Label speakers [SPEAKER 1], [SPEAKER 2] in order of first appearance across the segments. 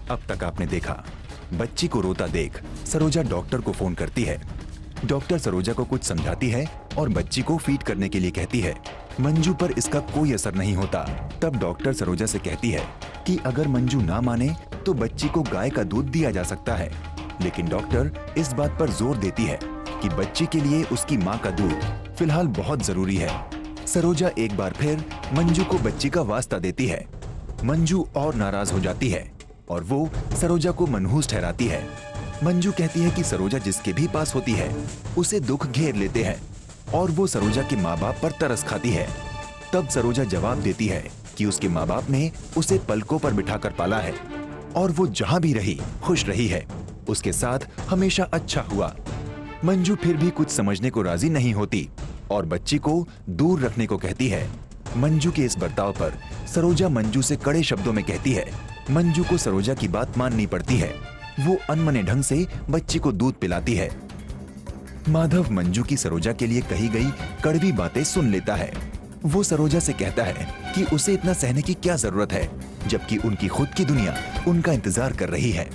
[SPEAKER 1] अब तक आपने देखा, बच्ची को रोता देख सरोजा डॉक्टर को फोन करती है। डॉक्टर सरोजा को कुछ समझाती है और बच्ची को फीड करने के लिए कहती है। मंजू पर इसका कोई असर नहीं होता। तब डॉक्टर सरोजा से कहती है कि अगर मंजू ना माने तो बच्ची को गाय का दूध दिया जा सकता है, लेकिन डॉक्टर इस बात पर जोर देती है कि बच्ची के लिए उसकी माँ का दूध फिलहाल बहुत जरूरी है। सरोजा एक बार फिर मंजू को बच्ची का वास्ता देती है। मंजू और नाराज हो जाती है और वो सरोजा को मनहूस ठहराती है। मंजू कहती है कि सरोजा जिसके भी पास होती है उसे दुख घेर लेते हैं और वो सरोजा के माँ बाप पर तरस खाती है। तब सरोजा जवाब देती है कि उसके माँ बाप ने उसे पलकों पर बिठाकर पाला है और वो जहाँ भी रही खुश रही है, उसके साथ हमेशा अच्छा हुआ। मंजू फिर भी कुछ समझने को राजी नहीं होती और बच्ची को दूर रखने को कहती है। मंजू के इस बर्ताव पर सरोजा मंजू से कड़े शब्दों में कहती है। मंजू को सरोजा की बात माननी पड़ती है। वो अनमने ढंग से बच्ची को दूध पिलाती है। माधव मंजू की सरोजा के लिए कही गई कड़वी बातें सुन लेता है। वो सरोजा से कहता है कि उसे इतना सहने की क्या जरूरत है, जबकि उनकी खुद की दुनिया उनका इंतजार कर रही है।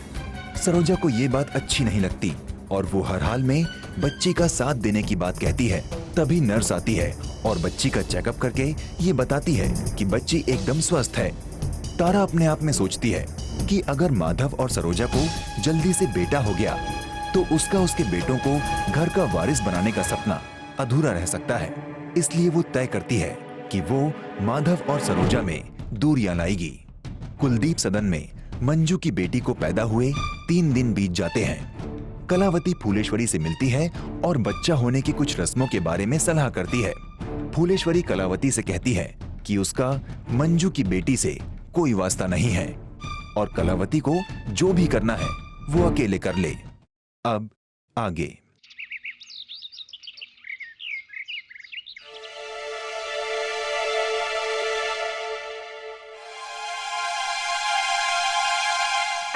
[SPEAKER 1] सरोजा को ये बात अच्छी नहीं लगती और वो हर हाल में बच्ची का साथ देने की बात कहती है। तभी नर्स आती है और बच्ची का चेकअप करके ये बताती है कि बच्ची एकदम स्वस्थ है। तारा अपने आप में सोचती है कि अगर माधव और सरोजा को जल्दी से बेटा हो गया तो उसका उसके बेटों को घर का वारिस बनाने का सपना अधूरा रह सकता है। इसलिए वो तय करती है कि वो माधव और सरोजा में दूरियां लाएगी। कुलदीप सदन में मंजू की बेटी को पैदा हुए 3 दिन बीत जाते हैं। कलावती फूलेश्वरी से मिलती है और बच्चा होने की कुछ रस्मों के बारे में सलाह करती है। फूलेश्वरी कलावती से कहती है कि उसका मंजू की बेटी से कोई वास्ता नहीं है और कलावती को जो भी करना है वो अकेले कर ले। अब आगे।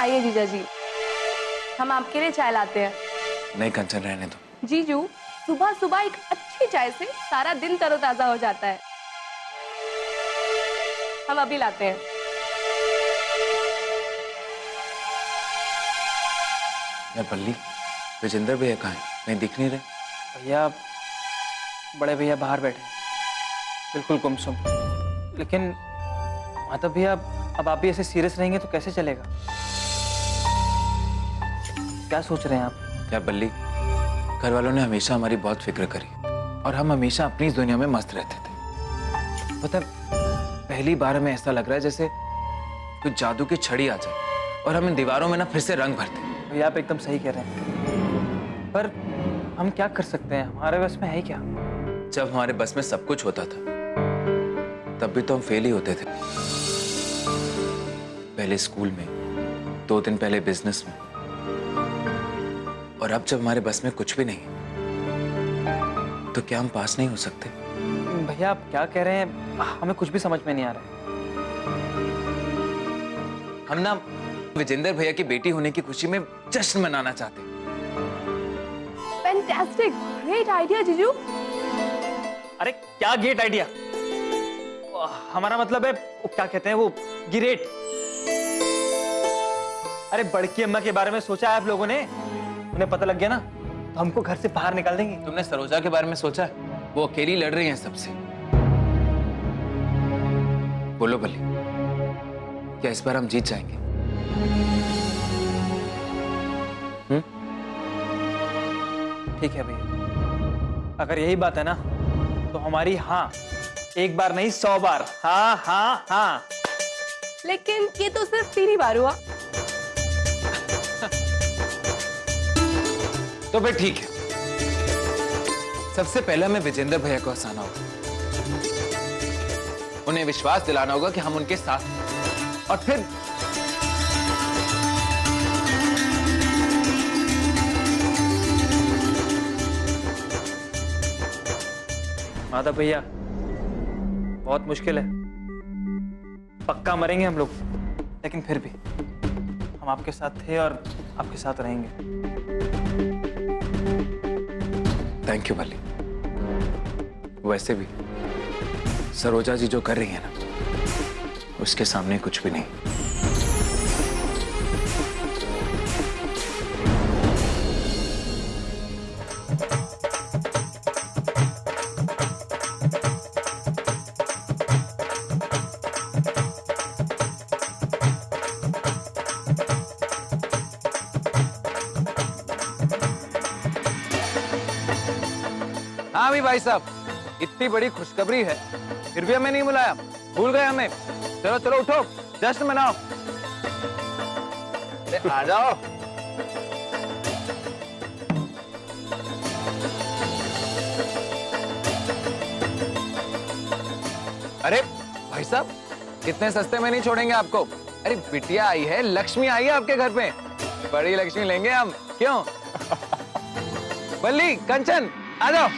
[SPEAKER 2] आइए जीजा जी, हम आपके लिए चाय लाते हैं।
[SPEAKER 3] नहीं कंचन, रहने दो।
[SPEAKER 2] जीजू, सुबह सुबह एक अच्छी चाय से सारा दिन तरोताजा हो जाता है। हम अभी लाते हैं।
[SPEAKER 3] यार बल्ली, विजेंद्र भैया कहाँ हैं? नहीं दिख नहीं रहे।
[SPEAKER 4] भैया, बड़े भैया बाहर बैठे, बिल्कुल गुमसुम। लेकिन माधव भैया, अब आप भी ऐसे सीरियस रहेंगे तो कैसे चलेगा? क्या सोच रहे हैं आप?
[SPEAKER 3] यार बल्ली, घर वालों ने हमेशा हमारी बहुत फिक्र करी और हम हमेशा अपनी इस दुनिया में मस्त रहते थे। पता है, पहली बार हमें ऐसा लग रहा है जैसे कुछ जादू की छड़ी आ जाए और हम इन दीवारों में ना फिर से रंग भरते।
[SPEAKER 4] भैया आप एकदम सही कह रहे हैं, पर हम क्या कर सकते हैं? हमारे बस में है क्या?
[SPEAKER 3] जब हमारे बस में सब कुछ होता था तब भी तो हम फेल ही होते थे। पहले स्कूल में, 2 दिन पहले बिजनेस में, और अब जब हमारे बस में कुछ भी नहीं तो क्या हम पास नहीं हो सकते?
[SPEAKER 4] भैया आप क्या कह रहे हैं? हमें कुछ भी समझ में नहीं आ रहा है।
[SPEAKER 3] हम ना विजेंद्र भैया की बेटी होने की खुशी में जश्न मनाना चाहते हैं।
[SPEAKER 2] फैंटास्टिक, ग्रेट आइडिया जीजू।
[SPEAKER 4] अरे क्या ग्रेट आइडिया? हमारा मतलब है, वो क्या कहते हैं, वो गिरेट। अरे बड़की अम्मा के बारे में सोचा है आप लोगों ने? उन्हें पता लग गया ना तो हमको घर से बाहर निकाल देंगे।
[SPEAKER 3] तुमने सरोजा के बारे में सोचा है? वो अकेली लड़ रही हैं सबसे। बोलो भले, क्या इस बार हम जीत जाएंगे?
[SPEAKER 4] ठीक है भैया, अगर यही बात है ना तो हमारी हाँ एक बार नहीं 100 बार हाँ हाँ हाँ।
[SPEAKER 2] लेकिन ये तो सिर्फ 3 ही बार हुआ।
[SPEAKER 3] तो फिर ठीक है, सबसे पहले हमें विजेंद्र भैया को हंसाना होगा, उन्हें विश्वास दिलाना होगा कि हम उनके साथ हैं। और फिर
[SPEAKER 4] माधव भैया, बहुत मुश्किल है, पक्का मरेंगे हम लोग, लेकिन फिर भी हम आपके साथ थे और आपके साथ रहेंगे।
[SPEAKER 3] थैंक यू भली। वैसे भी सरोजा जी जो कर रही है ना, उसके सामने कुछ भी नहीं। हाँ भी भाई साहब, इतनी बड़ी खुशखबरी है फिर भी हमें नहीं बुलाया, भूल गए हमें। चलो चलो उठो, जश्न मनाओ। अरे आ जाओ। अरे भाई साहब, इतने सस्ते में नहीं छोड़ेंगे आपको। अरे बिटिया आई है, लक्ष्मी आई है आपके घर पे, बड़ी लक्ष्मी लेंगे हम, क्यों? बल्ली, कंचन, आ जाओ।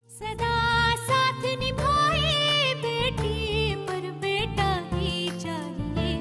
[SPEAKER 5] सदा साथ निभाए बेटी पर बेटा ही चाहिए।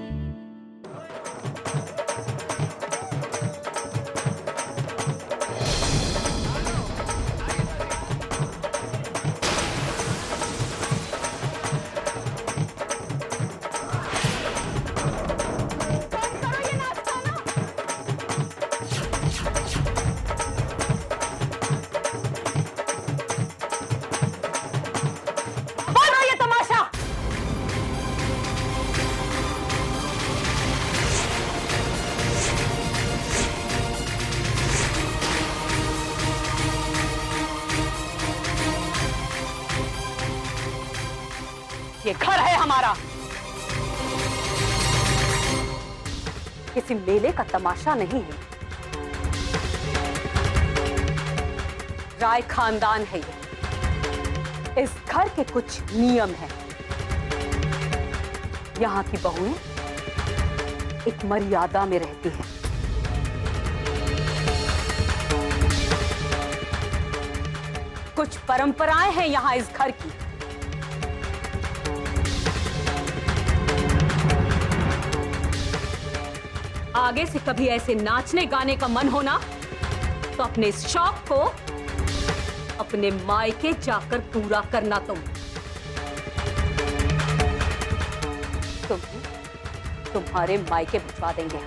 [SPEAKER 2] ये घर है हमारा, किसी मेले का तमाशा नहीं है। राय खानदान है ये। इस घर के कुछ नियम हैं। यहाँ की बहुएं एक मर्यादा में रहती हैं। कुछ परंपराएं हैं यहाँ इस घर की। आगे से कभी ऐसे नाचने गाने का मन होना तो अपने इस शौक को अपने मायके जाकर पूरा करना। तुम्हारे मायके भिजवा देंगे।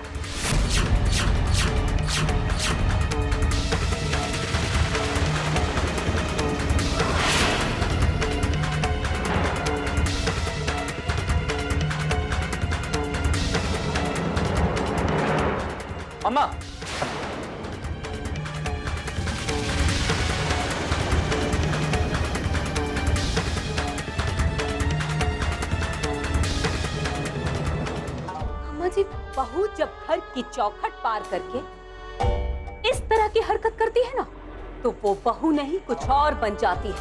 [SPEAKER 4] अम्मा,
[SPEAKER 2] अम्मा जी, बहू जब घर की चौखट पार करके इस तरह की हरकत करती है ना, तो वो बहू नहीं कुछ और बन जाती है।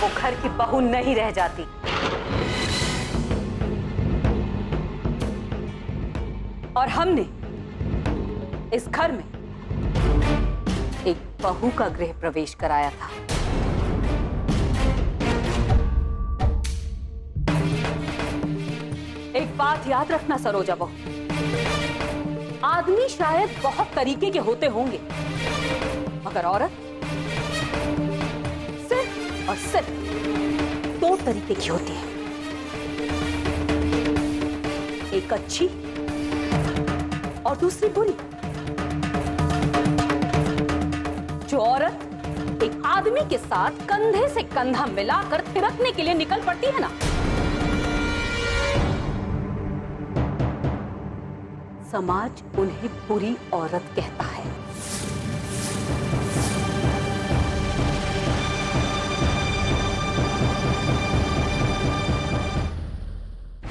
[SPEAKER 2] वो घर की बहू नहीं रह जाती। और हमने इस घर में एक बहू का गृह प्रवेश कराया था। एक बात याद रखना सरोजा बहू, आदमी शायद बहुत तरीके के होते होंगे, मगर औरत सिर्फ और सिर्फ दो तरीके की होती है, एक अच्छी और दूसरी बुरी। जो औरत एक आदमी के साथ कंधे से कंधा मिलाकर थिरकने के लिए निकल पड़ती है ना, समाज उन्हें बुरी औरत कहता है।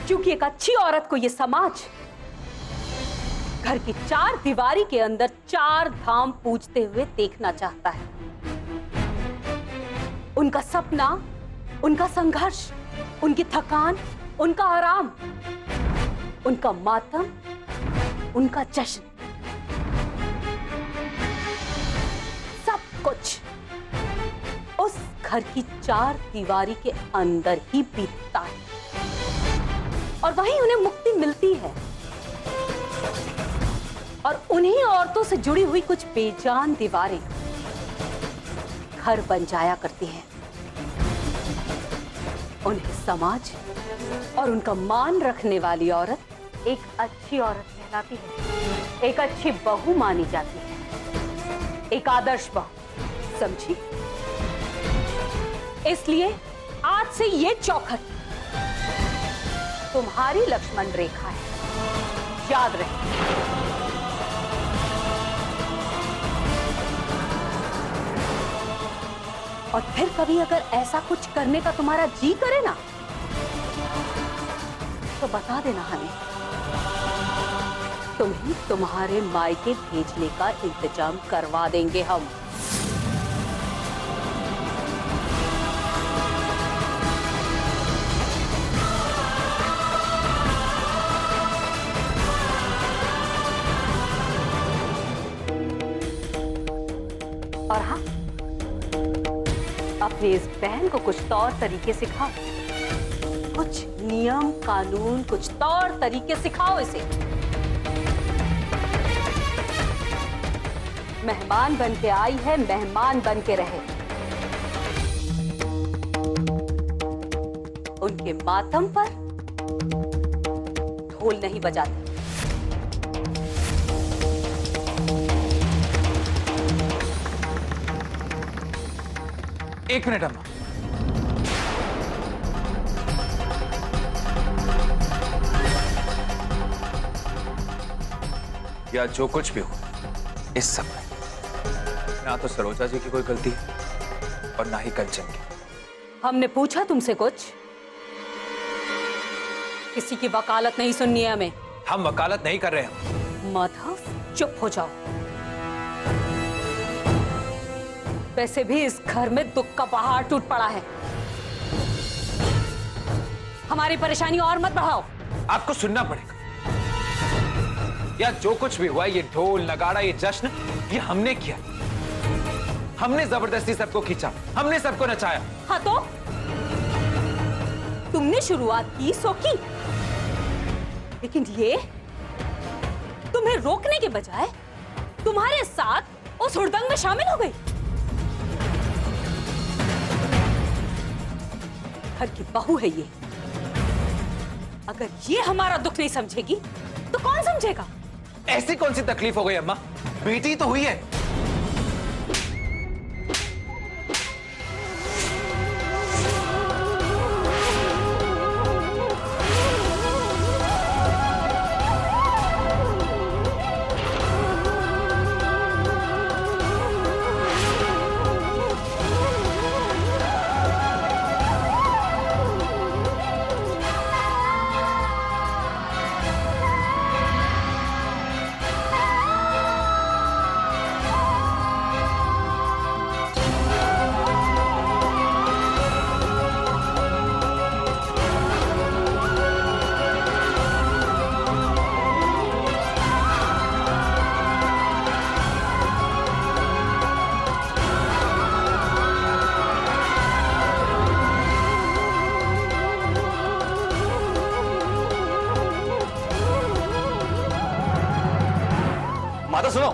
[SPEAKER 2] क्योंकि एक अच्छी औरत को यह समाज घर की चार दीवारी के अंदर चार धाम पूजते हुए देखना चाहता है। उनका सपना, उनका संघर्ष, उनकी थकान, उनका आराम, उनका मातम, उनका जश्न, सब कुछ उस घर की चार दीवारी के अंदर ही बीतता है और वहीं उन्हें मुक्ति मिलती है। और उन्हीं औरतों से जुड़ी हुई कुछ बेजान दीवारें घर बन जाया करती हैं। उन्हें समाज और उनका मान रखने वाली औरत एक अच्छी औरत कहलाती है, एक अच्छी बहू मानी जाती है, एक आदर्श बहू, समझी? इसलिए आज से ये चौखट तुम्हारी लक्ष्मण रेखा है, याद रहे। और फिर कभी अगर ऐसा कुछ करने का तुम्हारा जी करे ना, तो बता देना हमें, तुम्हें तुम्हारे मायके भेजने का इंतजाम करवा देंगे हम। और हाँ, अपनी इस बहन को कुछ तौर तरीके सिखाओ, कुछ नियम कानून, कुछ तौर तरीके सिखाओ इसे। मेहमान बन के आई है, मेहमान बन के रहे। उनके मातम पर ढोल नहीं बजाते।
[SPEAKER 3] एक मिनट अम्मा। या जो कुछ भी हो इस सब में ना तो सरोजा जी की कोई गलती है और ना ही कंचन की।
[SPEAKER 2] हमने पूछा तुमसे कुछ? किसी की वकालत नहीं सुननी है हमें।
[SPEAKER 3] हम वकालत नहीं कर रहे हैं।
[SPEAKER 2] माधव, चुप हो जाओ। वैसे भी इस घर में दुख का पहाड़ टूट पड़ा है। हमारी परेशानी और मत बढ़ाओ।
[SPEAKER 3] आपको सुनना पड़ेगा। या जो कुछ भी हुआ, ये ढोल नगाड़ा, ये जश्न, ये हमने किया। हमने जबरदस्ती सबको खींचा, हमने सबको नचाया।
[SPEAKER 2] हाँ तो तुमने शुरुआत की सो की, लेकिन ये तुम्हें रोकने के बजाय तुम्हारे साथ उस हुड़दंग में शामिल हो गई। घर की बहू है ये। अगर ये हमारा दुख नहीं समझेगी तो कौन समझेगा?
[SPEAKER 3] ऐसी कौन सी तकलीफ हो गई अम्मा? बेटी तो हुई है।
[SPEAKER 6] माता सुनो,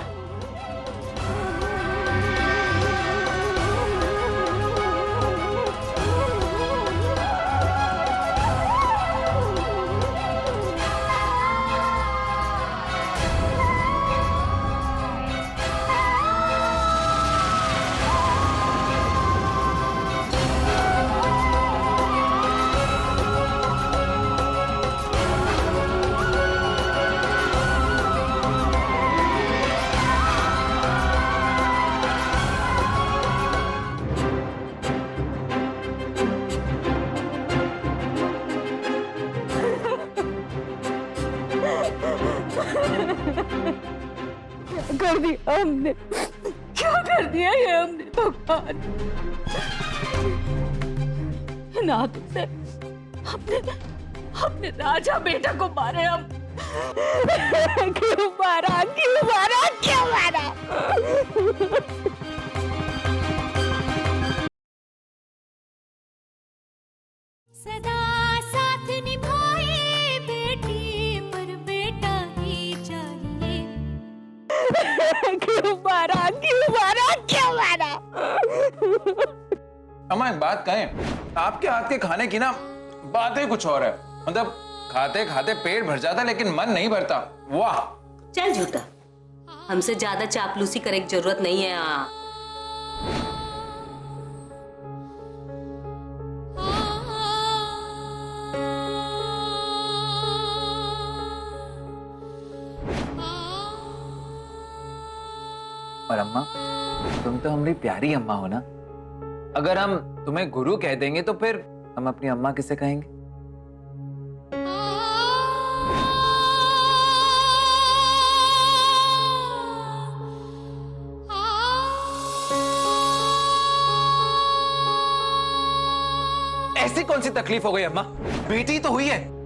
[SPEAKER 2] कर दिया हमने, क्या कर दिया ये हमने भगवान। इन हाथों से हमने राजा बेटा को मारे हम। क्यों मारा, क्यों मारा, क्यों मारा?
[SPEAKER 5] सदा साथ निभाए बेटी पर बेटा ही चाहिए।
[SPEAKER 2] क्यों मारा, क्यों मारा, क्यों मारा?
[SPEAKER 3] अम्मा एक बात कहें, आपके हाथ के खाने की ना बात ही कुछ और है। मतलब खाते खाते पेट भर जाता लेकिन मन नहीं भरता। वाह।
[SPEAKER 6] चल झूठा, हमसे ज्यादा चापलूसी करने की जरूरत नहीं है।
[SPEAKER 3] और अम्मा, तुम तो हमारी प्यारी अम्मा हो ना। अगर हम तुम्हें गुरु कह देंगे तो फिर हम अपनी अम्मा किसे कहेंगे? ऐसी कौन सी तकलीफ हो गई अम्मा? बेटी तो हुई है।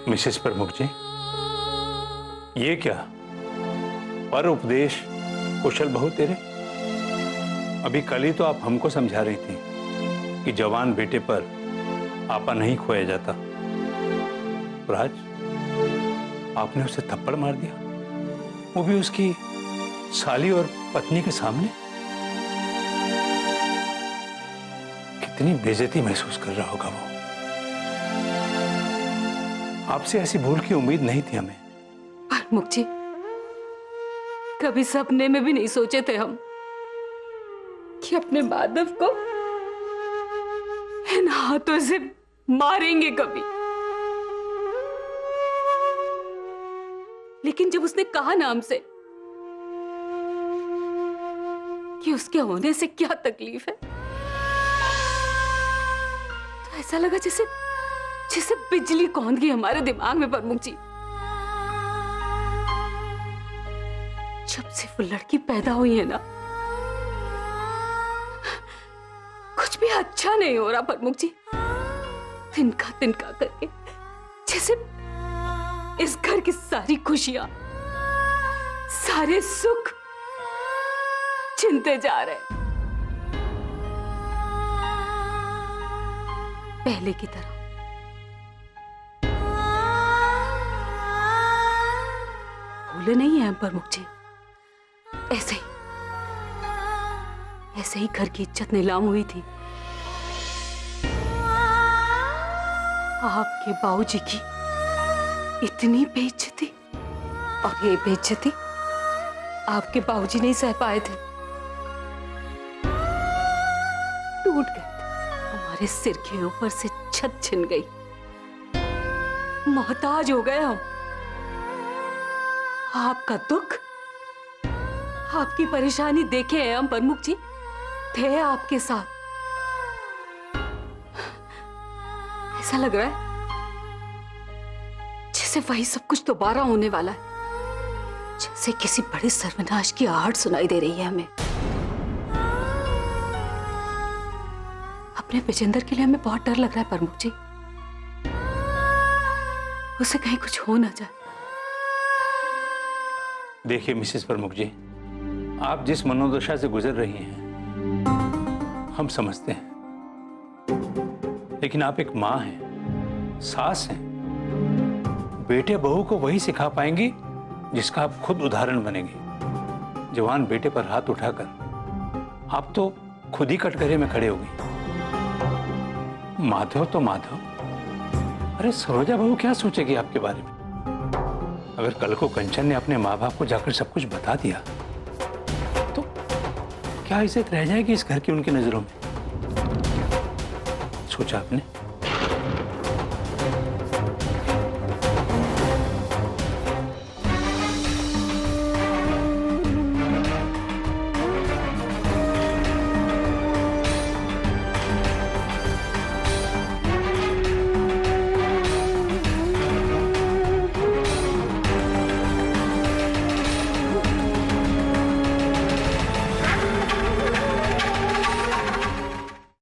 [SPEAKER 7] मिसेस प्रमुख जी, ये क्या पर उपदेश कुशल बहू तेरे? अभी कल ही तो आप हमको समझा रही थी कि जवान बेटे पर आपा नहीं खोया जाता। राज, आपने उसे थप्पड़ मार दिया, वो भी उसकी साली और पत्नी के सामने। कितनी बेइज्जती महसूस कर रहा होगा वो। आपसे ऐसी भूल की उम्मीद नहीं थी हमें।
[SPEAKER 2] प्रमुख जी, कभी सपने में भी नहीं सोचे थे हम कि अपने माधव को इन हाथों से मारेंगे कभी। लेकिन जब उसने कहा ना हमसे कि उसके होने से क्या तकलीफ है, तो ऐसा लगा जैसे जैसे बिजली कौंध गई हमारे दिमाग में। प्रमुख जी, जब से वो लड़की पैदा हुई है ना, कुछ भी अच्छा नहीं हो रहा प्रमुख जी। तिनका तिनका करके जैसे इस घर की सारी खुशियां, सारे सुख छिनते जा रहे। पहले की तरह भूले नहीं है प्रमुख जी। ऐसे ही घर की इज्जत नीलाम हुई थी। आपके बाबूजी की इतनी बेइज्जती, और ये बेइज्जती आपके बाबूजी नहीं सह पाए थे। टूट गए थे। हमारे सिर के ऊपर से छत छिन गई। मोहताज हो गए हम। आपका दुख, आपकी परेशानी देखे हैं हम प्रमुख जी, थे आपके साथ। ऐसा लग रहा है जैसे वही सब कुछ दोबारा होने वाला है, जैसे किसी बड़े सर्वनाश की आहट सुनाई दे रही है हमें। अपने विजेंद्र के लिए हमें बहुत डर लग रहा है प्रमुख जी। उसे कहीं कुछ हो ना जाए।
[SPEAKER 7] देखिए मिसेस प्रमुख जी, आप जिस मनोदशा से गुजर रही हैं हम समझते हैं, लेकिन आप एक मां हैं, सास हैं। बेटे बहू को वही सिखा पाएंगी जिसका आप खुद उदाहरण बनेंगे। जवान बेटे पर हाथ उठाकर आप तो खुद ही कटघरे में खड़े हो गई। माधव तो माधव, अरे सरोजा बहू क्या सोचेगी आपके बारे में? अगर कल को कंचन ने अपने माँ बाप को जाकर सब कुछ बता दिया तो क्या इज्जत रह जाएगी इस घर की उनकी नजरों में? सोचा आपने?